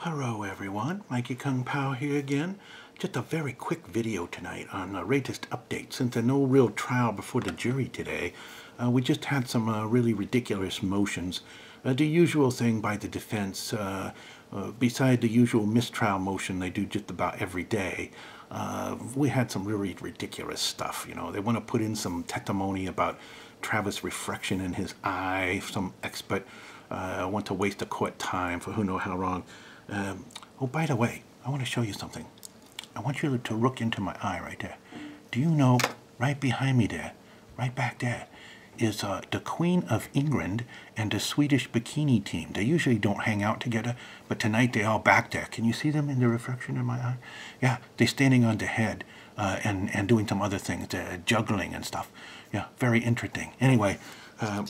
Hello everyone, Mikey Kung Pao here again. Just a very quick video tonight on the latest update. Since there's no real trial before the jury today, we just had some really ridiculous motions. The usual thing by the defense, beside the usual mistrial motion they do just about every day, we had some really ridiculous stuff. You know, they want to put in some testimony about Travis' refraction in his eye. Some expert want to waste the court time for who knows how long. Oh, by the way, I want to show you something. I want you to look into my eye right there. Do you know, right behind me there, right back there, is the Queen of England and the Swedish bikini team. They usually don't hang out together, but tonight they're all back there. Can you see them in the reflection in my eye? Yeah, they're standing on the head and doing some other things, juggling and stuff. Yeah, very interesting. Anyway,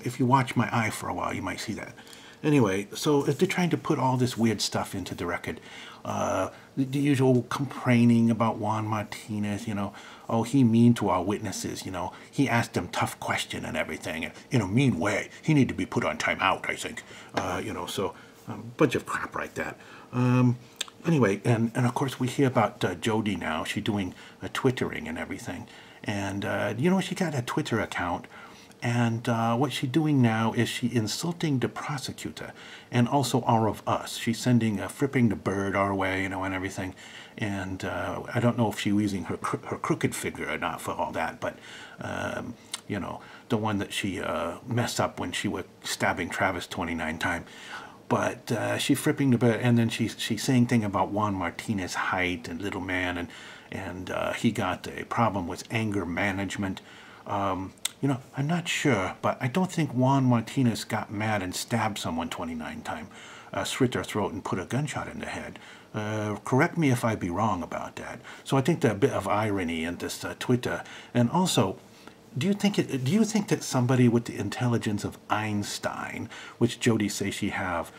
if you watch my eye for a while, you might see that. Anyway, so they're trying to put all this weird stuff into the record. The usual complaining about Juan Martinez, you know. Oh, he mean to our witnesses, you know. He asked them tough question and everything, in a mean way. He need to be put on timeout, I think. You know, so a bunch of crap like that. Anyway, and of course we hear about Jodi now. She's doing Twittering and everything. And, you know, she got a Twitter account. And what she's doing now is she insulting the prosecutor and also all of us. She's sending fripping the bird our way, you know, and everything. And I don't know if she's using her crooked figure or not for all that, but you know, the one that she messed up when she was stabbing Travis 29 times. But she's fripping the bird, and then she's saying thing about Juan Martinez's height and little man, and he got a problem with anger management. You know, I'm not sure, but I don't think Juan Martinez got mad and stabbed someone 29 times, slit their throat and put a gunshot in the head. Correct me if I be wrong about that. So I think there's a bit of irony in this Twitter. And also, do you think that somebody with the intelligence of Einstein, which Jodi says she have,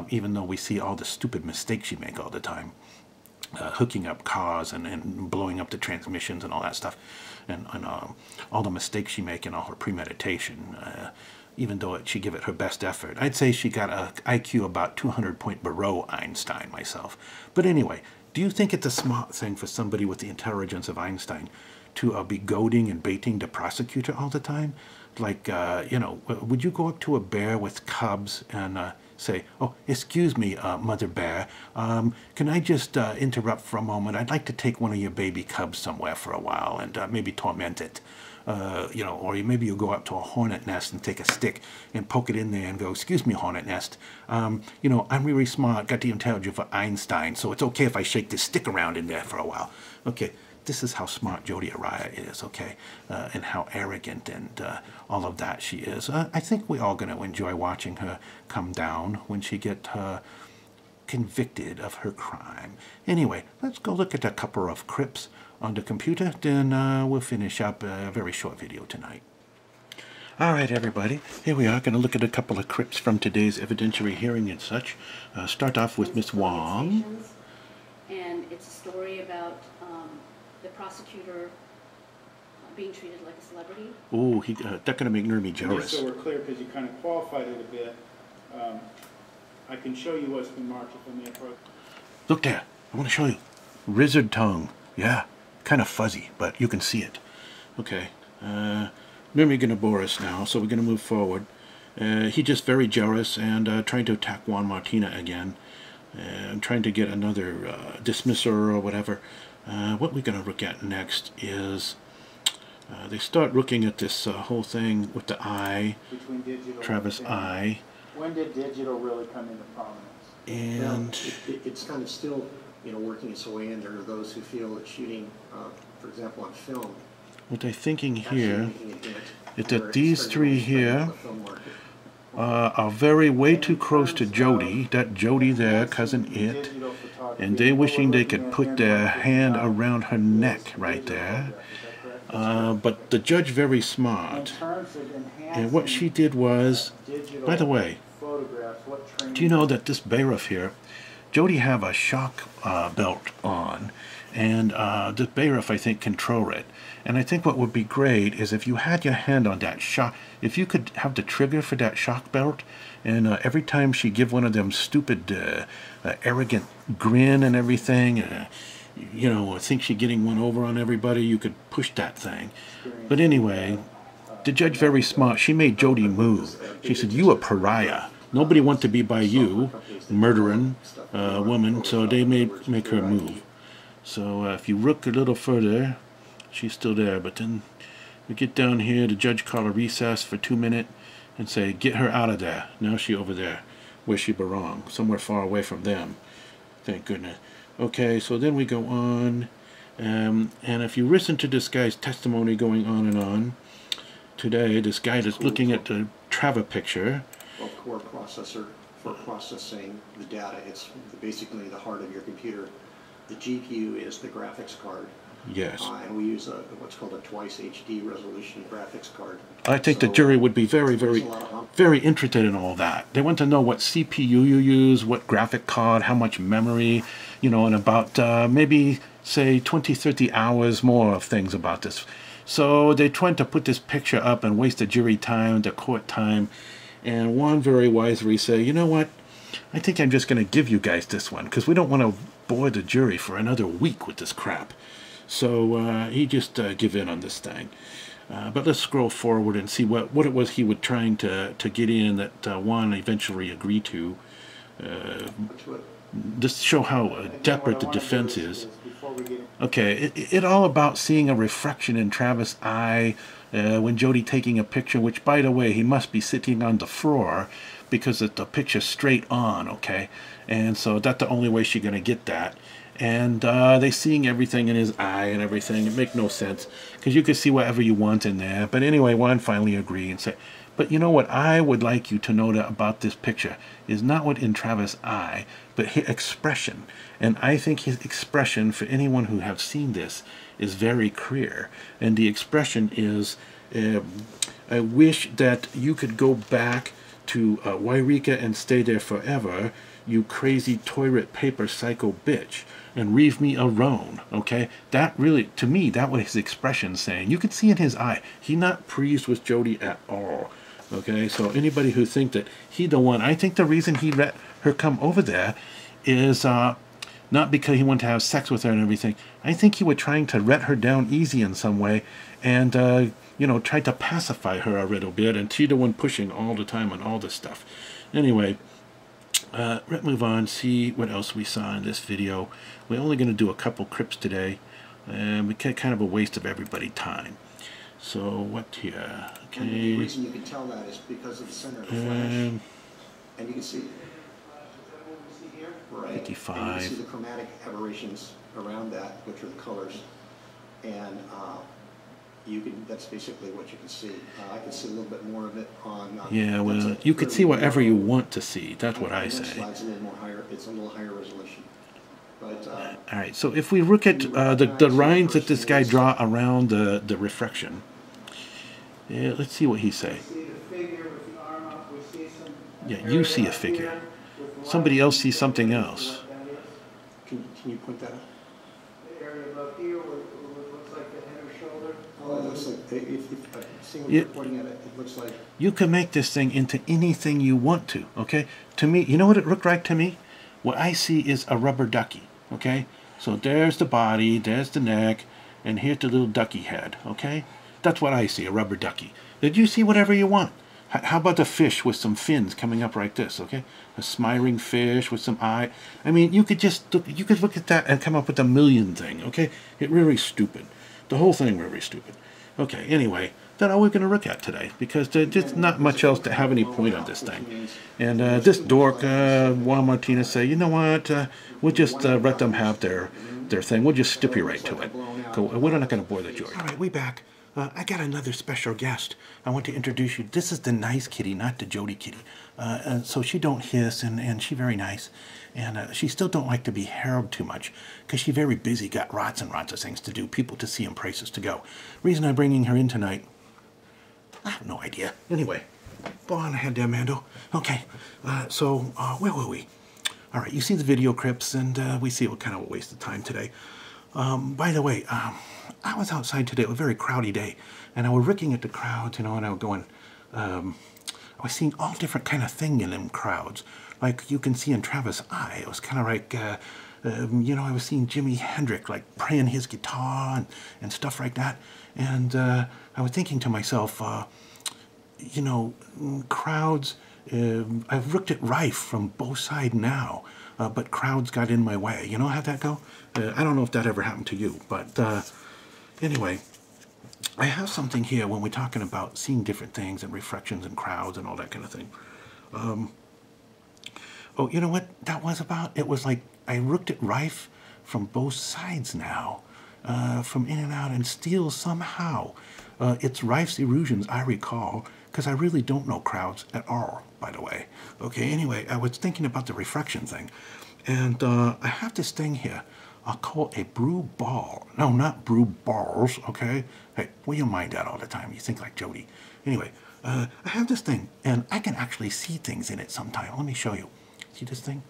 even though we see all the stupid mistakes she make all the time, hooking up cars and blowing up the transmissions and all that stuff, and all the mistakes she make in all her premeditation, even though she give it her best effort. I'd say she got a IQ about 200 point below Einstein myself. But anyway, do you think it's a smart thing for somebody with the intelligence of Einstein to be goading and baiting the prosecutor all the time? Like, you know, would you go up to a bear with cubs and say, oh, excuse me, Mother Bear, can I just interrupt for a moment? I'd like to take one of your baby cubs somewhere for a while and maybe torment it. You know, or maybe you go up to a hornet nest and take a stick and poke it in there and go, excuse me, hornet nest, you know, I'm really smart, got the intelligence of Einstein, so it's okay if I shake this stick around in there for a while. Okay. This is how smart Jodi Arias is, okay, and how arrogant and all of that she is. I think we're all going to enjoy watching her come down when she gets convicted of her crime. Anyway, let's go look at a couple of clips on the computer, then we'll finish up a very short video tonight. All right, everybody, here we are going to look at a couple of clips from today's evidentiary hearing and such. Start off with Miss Wong. And it's a story about the prosecutor being treated like a celebrity. Oh, that's going to make me jealous. Just so we're clear, because you kind of qualified it a bit, I can show you what's been marked from the approach. Look there. I want to show you. Lizard tongue. Yeah, kind of fuzzy, but you can see it. Okay. Mimi going to bore us now, so we're going to move forward. He's just very jealous and trying to attack Juan Martinez again. And trying to get another dismissal or whatever. What we're going to look at next is they start looking at this whole thing with the eye, Travis' eye. When did digital really come into prominence? And it's kind of still, you know, working its way in. There are those who feel that shooting, for example, on film. What they're thinking here is that these three here are way too close to Jodi, that Jodi there, cousin it, and they wishing they could put their hand around her neck right there. But the judge very smart, and what she did was, by the way, do you know that this bailiff here, Jodi have a shock belt on, And the bailiff, I think, control it. And I think what would be great is if you had your hand on that shock, if you could have the trigger for that shock belt, and every time she give one of them stupid, arrogant grin and everything, you know, I think she getting one over on everybody, you could push that thing. But anyway, the judge very smart. She made Jodi move. She said, "You a pariah. Nobody want to be by you, murdering woman." So they make her move. So if you look a little further, she's still there. But then we get down here, the judge call a recess for 2 minutes and say, "Get her out of there." Now she over there, where she belong, somewhere far away from them. Thank goodness. Okay, so then we go on. And if you listen to this guy's testimony going on and on, today, this guy that's looking at the Trava picture. Well, core processor for processing the data. It's basically the heart of your computer. The GPU is the graphics card. Yes. And we use what's called a twice HD resolution graphics card. I think the jury would be very, very interested in all that. They want to know what CPU you use, what graphic card, how much memory, you know, and about maybe, say, 20, 30 hours more of things about this. So they're trying to put this picture up and waste the jury time, the court time. And one very wisely say, "You know what? I think I'm just going to give you guys this one because we don't want to bore the jury for another week with this crap." So he just give in on this thing. But let's scroll forward and see what it was he was trying to get in that Juan eventually agreed to. Just show how desperate the defense is. Okay, it all about seeing a reflection in Travis' eye when Jodi taking a picture, which, by the way, he must be sitting on the floor because the picture's straight on, okay? And so that's the only way she's going to get that. And they seeing everything in his eye and everything. It make no sense because you could see whatever you want in there. But anyway, Juan finally agreed and said, "But you know what I would like you to know that about this picture is not what in Travis' eye, but his expression. And I think his expression, for anyone who have seen this, is very clear. And the expression is, I wish that you could go back to Wairika and stay there forever, you crazy toilet paper psycho bitch, and leave me alone." Okay, that really, to me, that was his expression saying. You could see in his eye, he not pleased with Jodi at all. Okay, so anybody who think that he the one, I think the reason he let her come over there is not because he wanted to have sex with her and everything. I think he was trying to let her down easy in some way and, you know, try to pacify her a little bit, and she the one pushing all the time on all this stuff. Anyway, let's move on, see what else we saw in this video. We're only going to do a couple clips today, and we get kind of a waste of everybody's time. So what here? Okay. And the reason you can tell that is because of the center of the flash. And you can see, right? 55. And you can see the chromatic aberrations around that, which are the colors. And you can, that's basically what you can see. I can see a little bit more of it on... yeah, well, you could see whatever you want to see. That's what I say. Slide's a little more higher. It's a little higher resolution. But, all right, so if we look at the lines that this guy draw around the reflection, yeah, let's see what he say. Yeah, you see a figure. Somebody else sees something else. Can you point that out? The area above here where it looks like the head or shoulder. Oh, it looks like, if seeing what you're pointing at, it looks like... You can make this thing into anything you want to, okay? To me, you know what it looked like to me? What I see is a rubber ducky, okay? So there's the body, there's the neck, and here's the little ducky head, okay? That's what I see, a rubber ducky. Did you see whatever you want? How about a fish with some fins coming up like this, okay? A smiling fish with some eye. I mean, you could look at that and come up with a million thing, okay? It really stupid. The whole thing really stupid. Okay, anyway, that's all we're going to look at today, because there's just not much else to have any point on this thing. And this dork, Juan Martinez, say, you know what, we'll just let them have their thing. We'll just stipulate to it. So we're not going to bore the jury. All right, we back. I got another special guest. I want to introduce you. This is the nice kitty, not the Jodi kitty. And so she don't hiss, and she very nice. And she still don't like to be heralded too much, because she very busy, got lots and lots of things to do, people to see and places to go. Reason I'm bringing her in tonight, I have no idea. Anyway, go on ahead there, Mando. Okay, so where were we? All right, you see the video clips, and we see what kind of a waste of time today. By the way, I was outside today, a very crowdy day, and I was looking at the crowds, you know, and I was going, I was seeing all different kind of thing in them crowds. Like you can see in Travis' eye, it was kind of like, you know, I was seeing Jimi Hendrix like playing his guitar and stuff like that. And I was thinking to myself, you know, crowds, I've looked at rife from both sides now, but crowds got in my way. You know how'd that go? I don't know if that ever happened to you, but anyway, I have something here when we're talking about seeing different things and reflections and crowds and all that kind of thing. Oh, you know what that was about? It was like I looked at rife from both sides now, from in and out, and still somehow it's Rife's illusions I recall, because I really don't know crowds at all, by the way. Okay, anyway, I was thinking about the reflection thing, and I have this thing here I'll call a brew ball. No, not brew balls, okay? Hey, well, you mind that all the time. You think like Jodi. Anyway, I have this thing, and I can actually see things in it sometime. Let me show you. See this thing?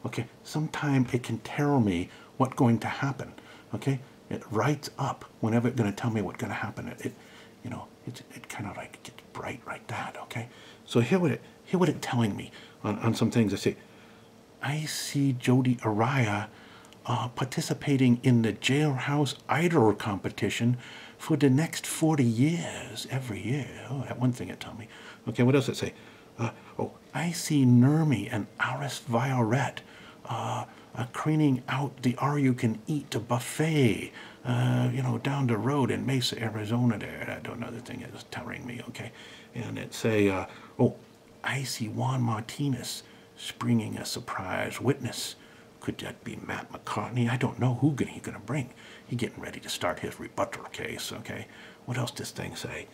Okay, sometime it can tell me what's going to happen, okay? It writes up whenever it's going to tell me what's going to happen. It you know, it kind of like gets bright like that, okay? So here what it telling me on some things. I say, I see Jodi Arias participating in the jailhouse idol competition for the next 40 years, every year. Oh, that one thing it told me. Okay, what else did it say? Oh, I see Nermi and Alice Violet cleaning out the all-you-can-eat buffet, you know, down the road in Mesa, Arizona there. That's another thing it was telling me, okay? And it say, oh, I see Juan Martinez springing a surprise witness. Could that be Matt McCartney? I don't know who he gonna bring. He getting ready to start his rebuttal case, okay? What else does this thing say?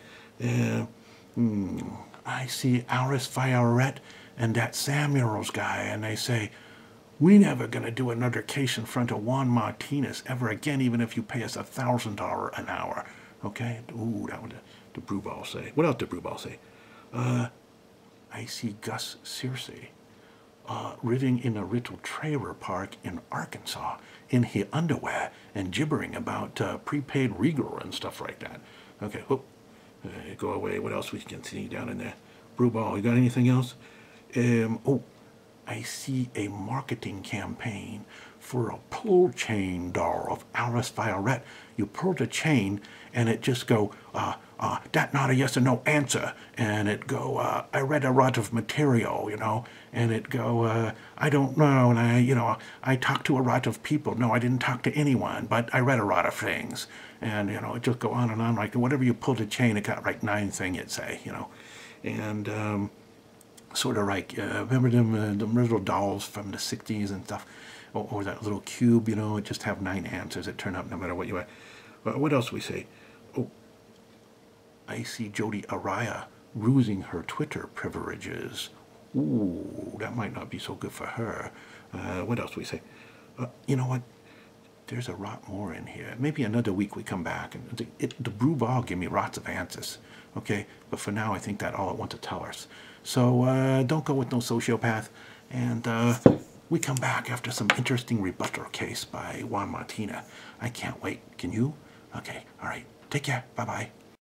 I see Alice Violet and that Samuels guy, and they say, we never gonna do another case in front of Juan Martinez ever again, even if you pay us $1,000 an hour, okay? Ooh, that would the brew ball say. What else did brew ball say? I see Gus Searcy living in a little trailer park in Arkansas in his underwear and gibbering about prepaid Regal and stuff like that. Okay, whoop, go away. What else we can see down in there? Brew ball, you got anything else? Oh, I see a marketing campaign for a pull chain doll of Alice Violet. You pull the chain and it just go, that not a yes or no answer. And it go, I read a lot of material, you know, and it go, I don't know, and you know, I talked to a lot of people. No, I didn't talk to anyone, but I read a lot of things. And, you know, it just go on and on, like whatever you pull the chain, it got like 9 things it'd say, you know. And sort of like, remember them little dolls from the 60s and stuff? Or that little cube, you know, it just have 9 answers that turn up no matter what you are. What else we say? Oh, I see Jodi Arias losing her Twitter privileges. Ooh, that might not be so good for her. What else we say? You know what? There's a lot more in here. Maybe another week we come back. And the brew ball give me lots of answers. Okay? But for now, I think that's all it wants to tell us. So don't go with no sociopath. And we come back after some interesting rebuttal case by Juan Martina. I can't wait. Can you? Okay. All right. Take care. Bye-bye.